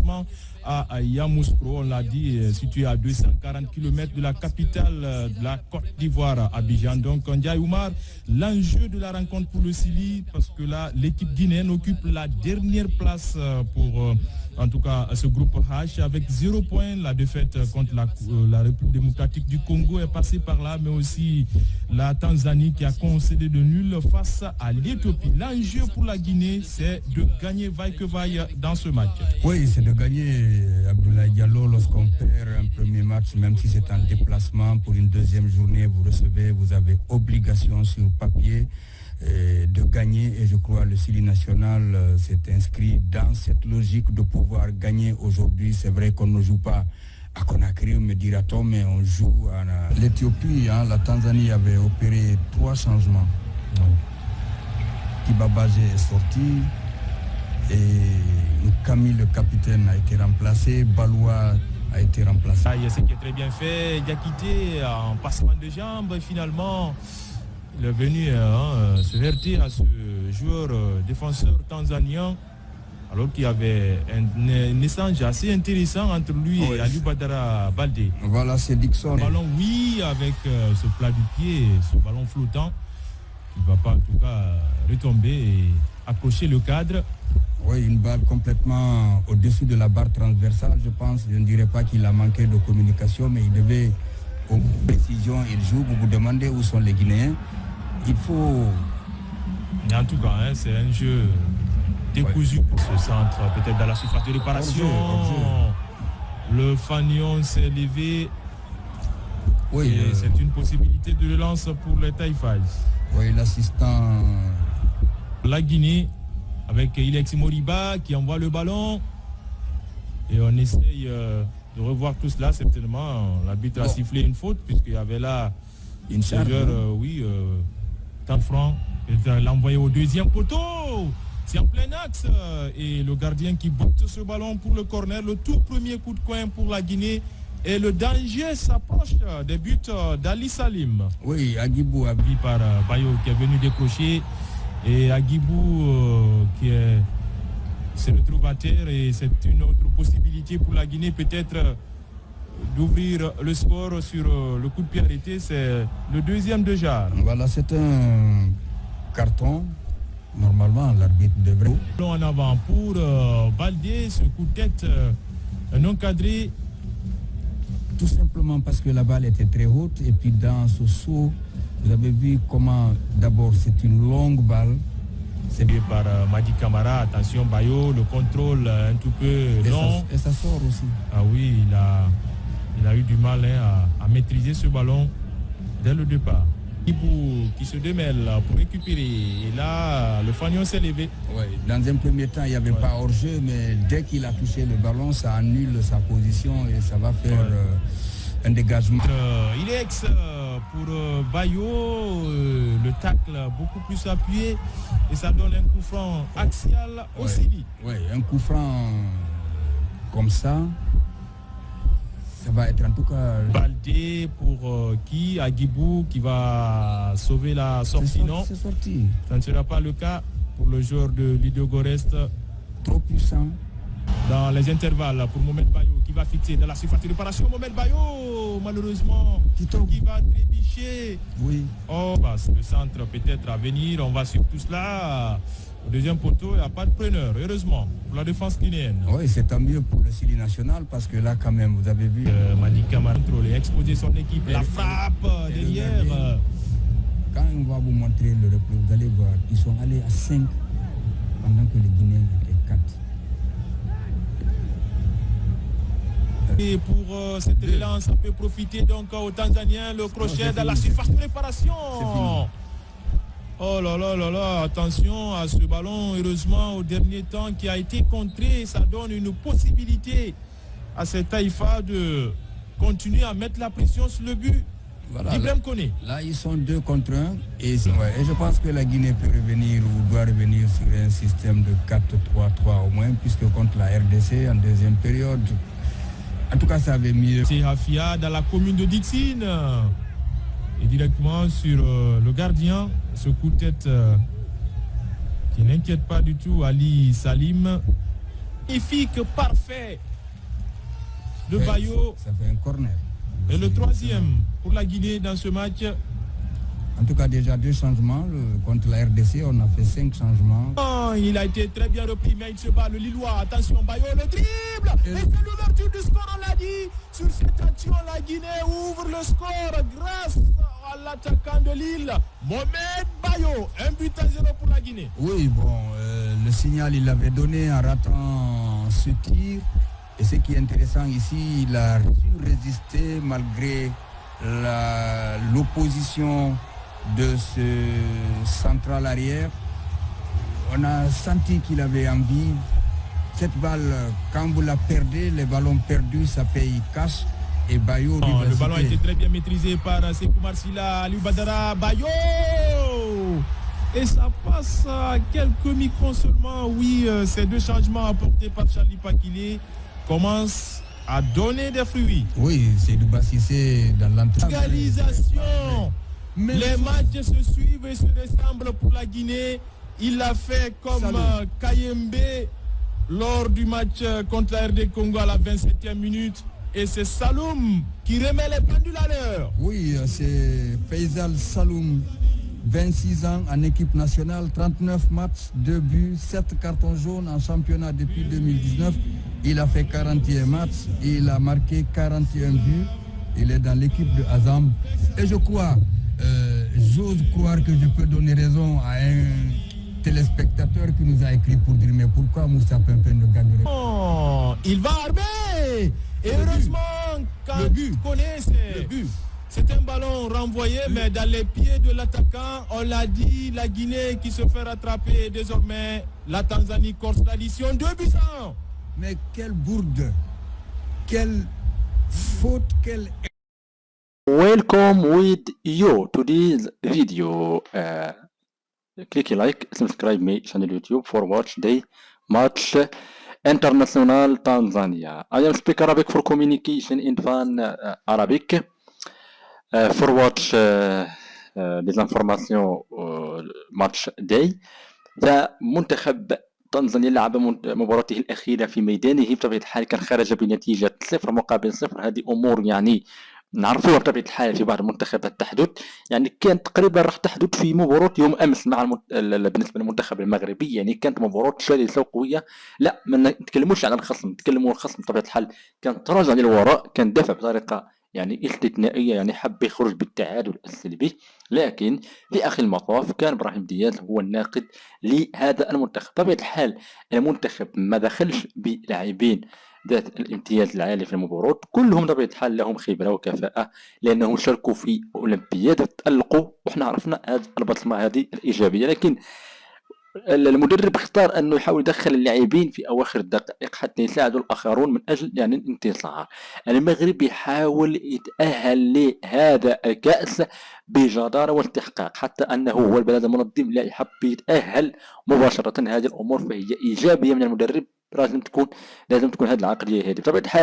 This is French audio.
déplacement à Yamoussoukro, on l'a dit, situé à 240 km de la capitale de la Côte d'Ivoire, Abidjan. Donc, Ndiaye Oumar, l'enjeu de la rencontre pour le Sili, parce que là, l'équipe guinéenne occupe la dernière place pour, en tout cas, ce groupe H, avec 0 points. La défaite contre la République démocratique du Congo est passée par là, mais aussi la Tanzanie qui a concédé de nul face à l'Éthiopie. L'enjeu pour la Guinée, c'est de gagner vaille que vaille dans ce match. Oui, c'est de gagner, Abdoulaye Diallo, lorsqu'on perd un premier match, même si c'est un déplacement pour une deuxième journée, vous avez obligation sur papier de gagner, et je crois le Sili national s'est inscrit dans cette logique de pouvoir gagner aujourd'hui. C'est vrai qu'on ne joue pas à Conakry, me dira-t-on, mais on joue à l'Éthiopie. La Tanzanie avait opéré 3 changements. Kibabage est sorti et Camille, le capitaine, a été remplacé. Baloua a été remplacé. Ce qui est très bien fait, Diakité en passement de jambes, finalement il est venu se heurter à ce joueur défenseur tanzanien, alors qu'il y avait un échange assez intéressant entre lui et Ali Badara Baldé. Voilà, c'est Dixon. Le ballon, oui, avec ce plat du pied, ce ballon flottant, qui ne va pas en tout cas retomber et accrocher le cadre. Oui, une balle complètement au-dessus de la barre transversale, je pense. Je ne dirais pas qu'il a manqué de communication, mais il devait, aux précisions, il joue. Vous vous demandez où sont les Guinéens. Il faut... En tout cas, c'est un jeu décousu pour ce centre, peut-être dans la surface de réparation. Le fanion s'est levé. Oui, c'est une possibilité de relance pour les Taïfas. Oui, l'assistant... La Guinée, avec Ilex Moriba qui envoie le ballon. Et on essaye de revoir tout cela. Certainement, l'arbitre a sifflé une faute, puisqu'il y avait là une charge. Tant franc. Il l'a envoyé au deuxième poteau. C'est en plein axe. Et le gardien qui botte ce ballon pour le corner. Le tout premier coup de coin pour la Guinée. Et le danger s'approche des buts d'Ali Salim. Oui, Agibou a vu par Bayo qui est venu décrocher. Et Agibou qui se retrouve à terre. Et c'est une autre possibilité pour la Guinée peut-être d'ouvrir le score sur le coup de pied arrêté. C'est le deuxième de Jarre. Voilà, c'est un carton. Normalement, l'arbitre devrait... En avant pour Baldé, ce coup de tête non cadré. Tout simplement parce que la balle était très haute. Et puis dans ce saut, vous avez vu comment, d'abord, c'est une longue balle. C'est vu par Madi Camara. Attention, Bayo, le contrôle un tout peu long. Et ça sort aussi. Ah oui, il a eu du mal à maîtriser ce ballon dès le départ. Ibou qui se démêle pour récupérer. Et là, le fanion s'est levé. Ouais, dans un premier temps, il n'y avait pas hors-jeu, mais dès qu'il a touché le ballon, ça annule sa position et ça va faire un dégagement. Il est ex pour Bayo, le tacle beaucoup plus appuyé et ça donne un coup franc axial au Sili. Oui, un coup franc comme ça. Ça va être en tout cas... Baldé pour qui Agibou qui va sauver la sortie, non? C'est sorti. Ça ne sera pas le cas pour le joueur de Lidogorest. Trop puissant. Dans les intervalles pour Mohamed Bayo qui va fixer dans la surface de réparation. Mohamed Bayo, malheureusement, qui va trébicher. Oui. Oh, le centre peut-être à venir. On va sur tout cela. Au deuxième poteau, il n'y a pas de preneur, heureusement, pour la défense guinéenne. Oui, c'est tant mieux pour le Sili national parce que là, quand même, vous avez vu... Madi Camara contrôlé, exposer son équipe, la frappe derrière. Quand on va vous montrer le replay, vous allez voir, ils sont allés à 5 pendant que les Guinéens étaient 4. Et pour cette relance, ça peut profiter donc aux Tanzaniens, le crochet dans la surface de réparation. C'est fini. Oh là là là là, attention à ce ballon, heureusement au dernier temps qui a été contré, ça donne une possibilité à ces Taïfa de continuer à mettre la pression sur le but. Voilà, là, ils sont 2 contre 1 et je pense que la Guinée peut revenir ou doit revenir sur un système de 4-3-3 au moins, puisque contre la RDC en deuxième période, en tout cas ça avait mieux. C'est Hafia dans la commune de Dixine. Et directement sur le gardien, ce coup de tête qui n'inquiète pas du tout Ali Salim. magnifique, parfait de Bayo. Ça fait un corner. Et le troisième pour la Guinée dans ce match. En tout cas, déjà 2 changements. Contre la RDC, on a fait 5 changements. Oh, il a été très bien repris, mais il se bat, le Lillois. Attention, Bayo, le dribble. Et c'est l'ouverture du score, on l'a dit. Sur cette action, la Guinée ouvre le score grâce à l'attaquant de Lille, Mohamed Bayo. 1-0 pour la Guinée. Oui, bon, le signal, il l'avait donné en ratant ce tir. Et ce qui est intéressant ici, il a su résister malgré l'opposition de ce central arrière. On a senti qu'il avait envie. Cette balle, quand vous la perdez, les ballons perdus, ça paye cash. Et Bayo, le ballon a été très bien maîtrisé par Sekou Marsila, Aliou Badara, Bayo. Et ça passe à quelques microns seulement. Oui, ces 2 changements apportés par Charlie Pakile commencent à donner des fruits. Oui, c'est du Bassissé dans l'entrée. Égalisation. Les matchs se suivent et se ressemblent pour la Guinée. Il l'a fait comme Kayembe lors du match contre la RD Congo à la 27e minute. Et c'est Saloum qui remet les pendules à l'heure. Oui, c'est Faisal Saloum, 26 ans en équipe nationale, 39 matchs, 2 buts, 7 cartons jaunes en championnat depuis 2019. Il a fait 41 matchs, il a marqué 41 buts. Il est dans l'équipe de Azam. Et je crois, j'ose croire que je peux donner raison à un téléspectateur qui nous a écrit pour dire mais pourquoi Moussa Pimpin ne gagnerait pas. Oh, il va armer. Et heureusement, quand tu connais, c'est un ballon renvoyé, mais dans les pieds de l'attaquant, on l'a dit, la Guinée qui se fait rattraper désormais, la Tanzanie corse l'addition 2-1. Mais quelle bourde, quelle faute, quelle... Welcome with you to this video. Click like, subscribe my channel YouTube for watch day match international Tanzania. I am speak Arabic for communication in fan Arabic. For watch les informations match day. فمنتخب تنزانيا لعب مباراته الأخيرة في ميدانه بطبيعة الحال كان خرج بنتيجة 0-0. هذه أمور يعني نعرفوها بطبيعة الحال في بعض المنتخبات تحدث، يعني كانت تقريبا راح تحدث في مباراة يوم أمس مع بالنسبة للمنتخب المغربي، يعني كانت مباراة شرسة وقوية. لا ما نتكلموش على الخصم، نتكلموا الخصم بطبيعة الحال كان تراجع للوراء، كان دافع بطريقة يعني استثنائية، يعني حب يخرج بالتعادل السلبي، لكن في آخر المطاف كان إبراهيم دياز هو الناقد لهذا المنتخب. بطبيعة الحال المنتخب ما دخلش بلاعبين ذات الامتياز العالي في المباراة، كلهم بطبيعة الحال لهم خبرة وكفاءة لأنهم شاركوا في أولمبياد تألقوا، وحنا عرفنا هذه البصمة هذه الإيجابية. لكن المدرب اختار أنه يحاول يدخل اللاعبين في أواخر الدقائق حتى يساعدوا الآخرون من أجل يعني الانتصار. المغرب يحاول يتأهل لهذا الكأس بجدارة واستحقاق، حتى أنه هو البلد المنظم لا يحب يتأهل مباشرة. هذه الأمور فهي إيجابية من المدرب، لازم تكون هذه العقلية هذه بطبيعة الحال.